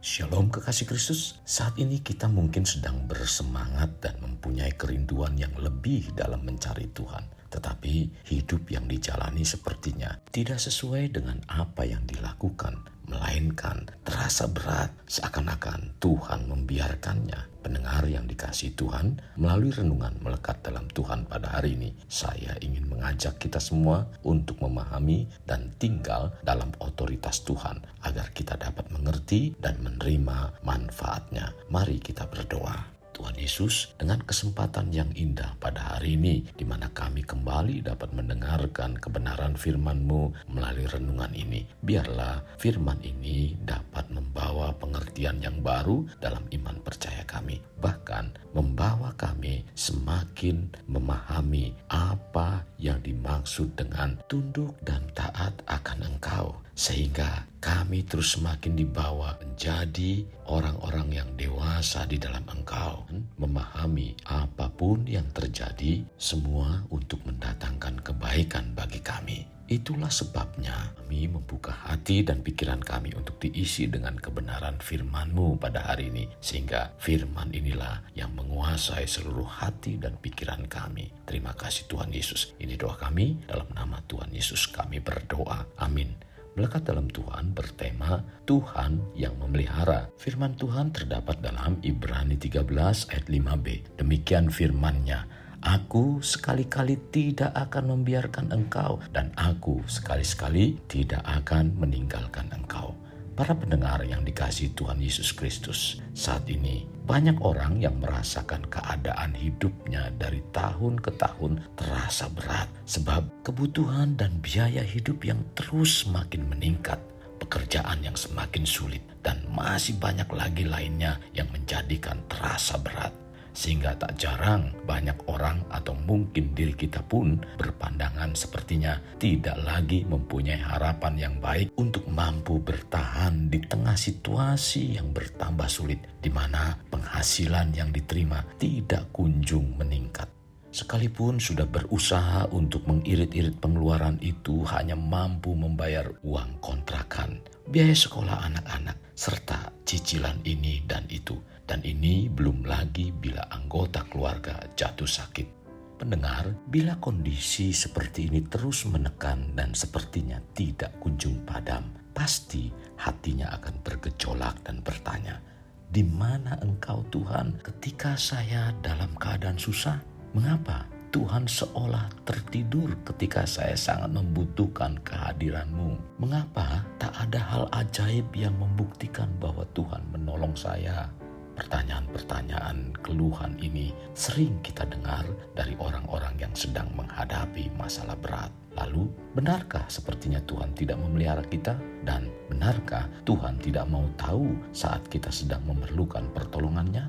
Shalom kekasih Kristus, saat ini kita mungkin sedang bersemangat dan mempunyai kerinduan yang lebih dalam mencari Tuhan. Tetapi hidup yang dijalani sepertinya tidak sesuai dengan apa yang dilakukan, melainkan terasa berat seakan-akan Tuhan membiarkannya. Pendengar yang dikasihi Tuhan, melalui renungan melekat dalam Tuhan pada hari ini, saya ingin mengajak kita semua untuk memahami dan tinggal dalam otoritas Tuhan agar kita dapat mengerti dan menerima manfaatnya. Mari kita berdoa. Tuhan Yesus, dengan kesempatan yang indah pada hari ini, di mana kami kembali dapat mendengarkan kebenaran firman-Mu melalui renungan ini. Biarlah firman ini dapat membawa pengertian yang baru dalam iman percaya kami. Bahkan membawa kami semakin memahami apa yang dimaksud dengan tunduk dan taat akan Engkau. Sehingga kami terus semakin dibawa menjadi orang-orang yang dewasa di dalam Engkau. Memahami apapun yang terjadi, semua untuk mendatangkan kebaikan bagi kami. Itulah sebabnya kami membuka hati dan pikiran kami untuk diisi dengan kebenaran firman-Mu pada hari ini. Sehingga firman inilah yang menguasai seluruh hati dan pikiran kami. Terima kasih Tuhan Yesus. Ini doa kami, dalam nama Tuhan Yesus kami berdoa. Amin. Melekat dalam Tuhan bertema Tuhan yang memelihara. Firman Tuhan terdapat dalam Ibrani 13 ayat 5b. Demikian firman-Nya, Aku sekali-kali tidak akan membiarkan engkau dan aku sekali-sekali tidak akan meninggalkan engkau. Para pendengar yang dikasihi Tuhan Yesus Kristus, saat ini banyak orang yang merasakan keadaan hidupnya dari tahun ke tahun terasa berat sebab kebutuhan dan biaya hidup yang terus semakin meningkat, pekerjaan yang semakin sulit, dan masih banyak lagi lainnya yang menjadikan terasa berat. Sehingga tak jarang banyak orang atau mungkin diri kita pun berpandangan sepertinya tidak lagi mempunyai harapan yang baik untuk mampu bertahan di tengah situasi yang bertambah sulit, di mana penghasilan yang diterima tidak kunjung meningkat. Sekalipun sudah berusaha untuk mengirit-irit pengeluaran itu hanya mampu membayar uang kontrakan, biaya sekolah anak-anak, serta cicilan ini dan itu. Dan ini belum lagi bila anggota keluarga jatuh sakit. Pendengar, bila kondisi seperti ini terus menekan dan sepertinya tidak kunjung padam, pasti hatinya akan bergejolak dan bertanya, di mana Engkau Tuhan ketika saya dalam keadaan susah? Mengapa Tuhan seolah tertidur ketika saya sangat membutuhkan kehadiran-Mu? Mengapa tak ada hal ajaib yang membuktikan bahwa Tuhan menolong saya? Pertanyaan-pertanyaan keluhan ini sering kita dengar dari orang-orang yang sedang menghadapi masalah berat. Lalu, benarkah sepertinya Tuhan tidak memelihara kita? Dan benarkah Tuhan tidak mau tahu saat kita sedang memerlukan pertolongannya?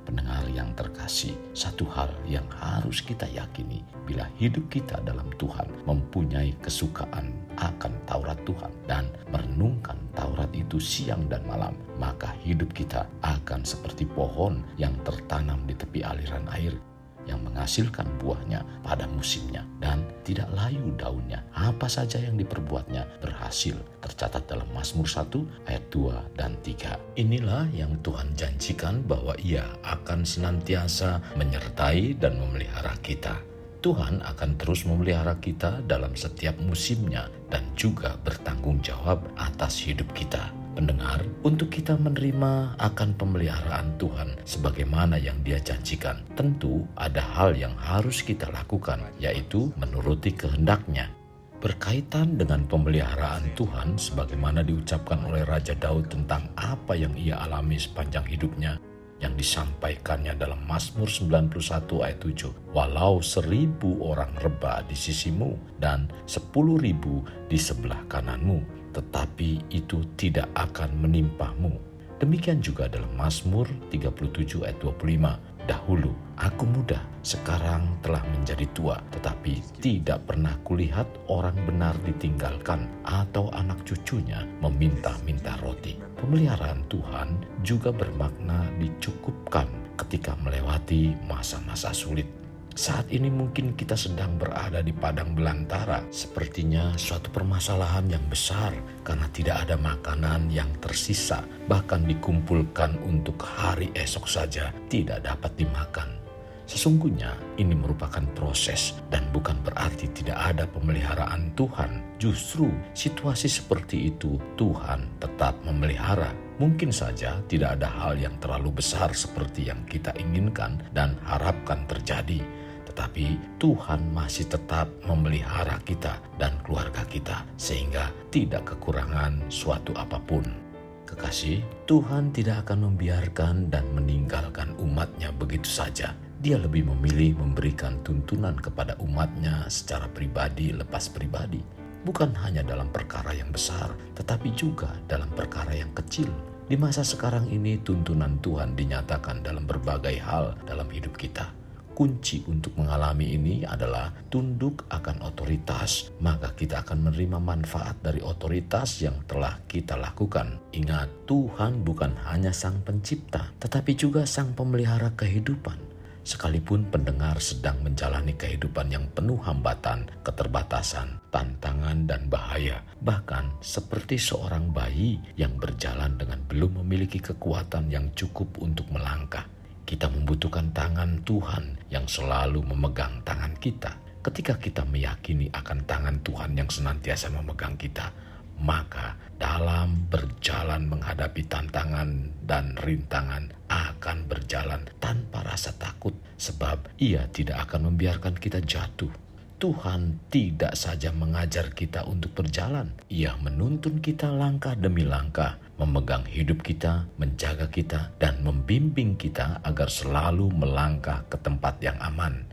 Pendengar yang terkasih, satu hal yang harus kita yakini, bila hidup kita dalam Tuhan mempunyai kesukaan akan Taurat Tuhan dan merenungkan Taurat itu siang dan malam, maka hidup kita akan seperti pohon yang tertanam di tepi aliran air, yang menghasilkan buahnya pada musimnya dan tidak layu daunnya. Apa saja yang diperbuatnya berhasil. Tercatat dalam Mazmur 1 ayat 2 dan 3. Inilah yang Tuhan janjikan bahwa Ia akan senantiasa menyertai dan memelihara kita. Tuhan akan terus memelihara kita dalam setiap musimnya dan juga bertanggung jawab atas hidup kita. Pendengar, untuk kita menerima akan pemeliharaan Tuhan sebagaimana yang Dia janjikan, tentu ada hal yang harus kita lakukan, yaitu menuruti kehendak-Nya. Berkaitan dengan pemeliharaan Tuhan sebagaimana diucapkan oleh Raja Daud tentang apa yang ia alami sepanjang hidupnya, yang disampaikannya dalam Mazmur 91 ayat 7. Walau 1.000 orang rebah di sisimu dan 10.000 di sebelah kananmu, tetapi itu tidak akan menimpamu. Demikian juga dalam Mazmur 37 ayat 25. Dahulu aku muda, sekarang telah menjadi tua, tetapi tidak pernah kulihat orang benar ditinggalkan atau anak cucunya meminta-minta roti. Pemeliharaan Tuhan juga bermakna dicukupkan ketika melewati masa-masa sulit. Saat ini mungkin kita sedang berada di padang belantara, sepertinya suatu permasalahan yang besar karena tidak ada makanan yang tersisa, bahkan dikumpulkan untuk hari esok saja tidak dapat dimakan. Sesungguhnya ini merupakan proses dan bukan berarti tidak ada pemeliharaan Tuhan. Justru situasi seperti itu Tuhan tetap memelihara. Mungkin saja tidak ada hal yang terlalu besar seperti yang kita inginkan dan harapkan terjadi. Tetapi Tuhan masih tetap memelihara kita dan keluarga kita sehingga tidak kekurangan suatu apapun. Kekasih, Tuhan tidak akan membiarkan dan meninggalkan umatnya begitu saja. Dia lebih memilih memberikan tuntunan kepada umatnya secara pribadi lepas pribadi. Bukan hanya dalam perkara yang besar, tetapi juga dalam perkara yang kecil. Di masa sekarang ini tuntunan Tuhan dinyatakan dalam berbagai hal dalam hidup kita. Kunci untuk mengalami ini adalah tunduk akan otoritas, maka kita akan menerima manfaat dari otoritas yang telah kita lakukan. Ingat, Tuhan bukan hanya Sang Pencipta, tetapi juga Sang Pemelihara kehidupan. Sekalipun pendengar sedang menjalani kehidupan yang penuh hambatan, keterbatasan, tantangan, dan bahaya, bahkan seperti seorang bayi yang berjalan dengan belum memiliki kekuatan yang cukup untuk melangkah, kita membutuhkan tangan Tuhan yang selalu memegang tangan kita. Ketika kita meyakini akan tangan Tuhan yang senantiasa memegang kita, maka dalam berjalan menghadapi tantangan dan rintangan akan berjalan tanpa rasa takut, sebab Ia tidak akan membiarkan kita jatuh. Tuhan tidak saja mengajar kita untuk berjalan, Ia menuntun kita langkah demi langkah, memegang hidup kita, menjaga kita, dan membimbing kita agar selalu melangkah ke tempat yang aman.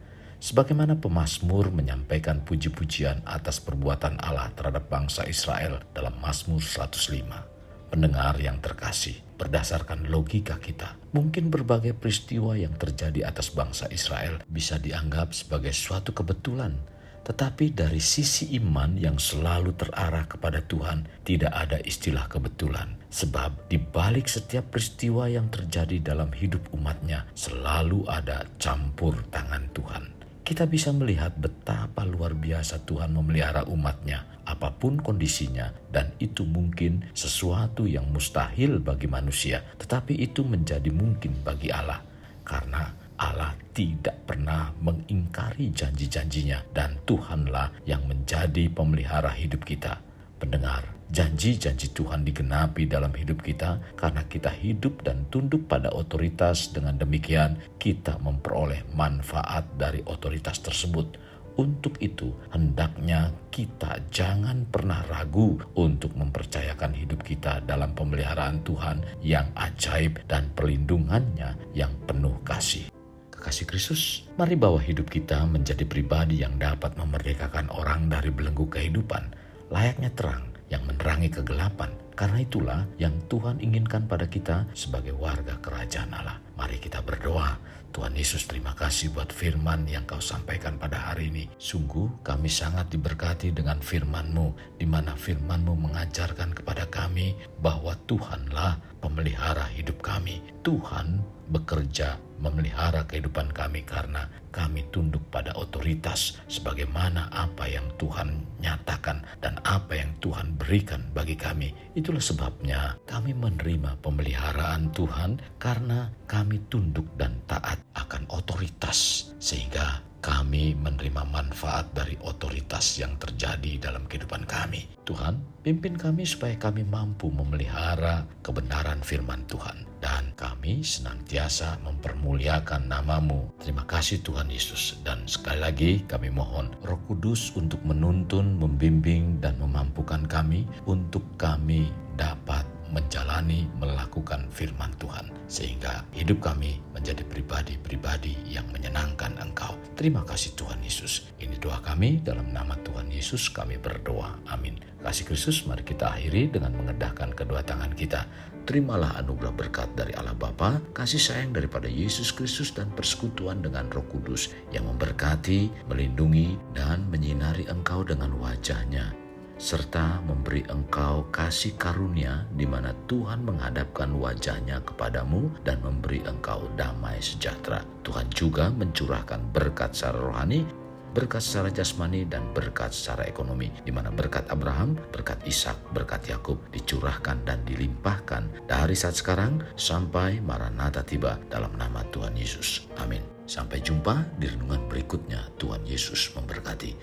Sebagaimana pemazmur menyampaikan puji-pujian atas perbuatan Allah terhadap bangsa Israel dalam Mazmur 105. Pendengar yang terkasih, berdasarkan logika kita, mungkin berbagai peristiwa yang terjadi atas bangsa Israel bisa dianggap sebagai suatu kebetulan. Tetapi dari sisi iman yang selalu terarah kepada Tuhan, tidak ada istilah kebetulan. Sebab di balik setiap peristiwa yang terjadi dalam hidup umatnya, selalu ada campur tangan Tuhan. Kita bisa melihat betapa luar biasa Tuhan memelihara umatnya, apapun kondisinya, dan itu mungkin sesuatu yang mustahil bagi manusia, tetapi itu menjadi mungkin bagi Allah. Karena Allah tidak pernah mengingkari janji-janjinya dan Tuhanlah yang menjadi pemelihara hidup kita. Pendengar, janji-janji Tuhan digenapi dalam hidup kita karena kita hidup dan tunduk pada otoritas. Dengan demikian, kita memperoleh manfaat dari otoritas tersebut. Untuk itu, hendaknya kita jangan pernah ragu untuk mempercayakan hidup kita dalam pemeliharaan Tuhan yang ajaib dan perlindungannya yang penuh kasih. Kekasih Kristus, mari bawa hidup kita menjadi pribadi yang dapat memerdekakan orang dari belenggu kehidupan, layaknya terang yang menerangi kegelapan. Karena itulah yang Tuhan inginkan pada kita sebagai warga kerajaan Allah. Mari kita berdoa. Tuhan Yesus, terima kasih buat firman yang Kau sampaikan pada hari ini. Sungguh kami sangat diberkati dengan firman-Mu, di mana firman-Mu mengajarkan kepada kami bahwa Tuhanlah pemelihara hidup kami. Tuhan bekerja memelihara kehidupan kami karena kami tunduk pada otoritas sebagaimana apa yang Tuhan nyatakan dan apa yang Tuhan berikan bagi kami. Itulah sebabnya kami menerima pemeliharaan Tuhan karena kami tunduk dan taat akan otoritas, sehingga kami menerima manfaat dari otoritas yang terjadi dalam kehidupan kami. Tuhan, pimpin kami supaya kami mampu memelihara kebenaran firman Tuhan. Dan kami senantiasa mempermuliakan nama-Mu. Terima kasih Tuhan Yesus. Dan sekali lagi kami mohon Roh Kudus untuk menuntun, membimbing, dan memampukan kami untuk kami dapat menjalani, melakukan firman Tuhan. Sehingga hidup kami menjadi pribadi-pribadi yang menyenangkan Engkau. Terima kasih Tuhan Yesus. Ini doa kami dalam nama Tuhan Yesus kami berdoa. Amin. Kasih Kristus, mari kita akhiri dengan mengedahkan kedua tangan kita. Terimalah anugerah berkat dari Allah Bapa, kasih sayang daripada Yesus Kristus, dan persekutuan dengan Roh Kudus yang memberkati, melindungi, dan menyinari engkau dengan wajah-Nya. serta memberi engkau kasih karunia di mana Tuhan menghadapkan wajahnya kepadamu dan memberi engkau damai sejahtera. Tuhan juga mencurahkan berkat secara rohani, berkat secara jasmani, dan berkat secara ekonomi, di mana berkat Abraham, berkat Ishak, berkat Yakub dicurahkan dan dilimpahkan dari saat sekarang sampai Maranatha tiba dalam nama Tuhan Yesus. Amin. Sampai jumpa di renungan berikutnya. Tuhan Yesus memberkati.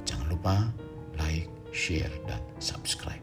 Jangan lupa like, share, dan subscribe.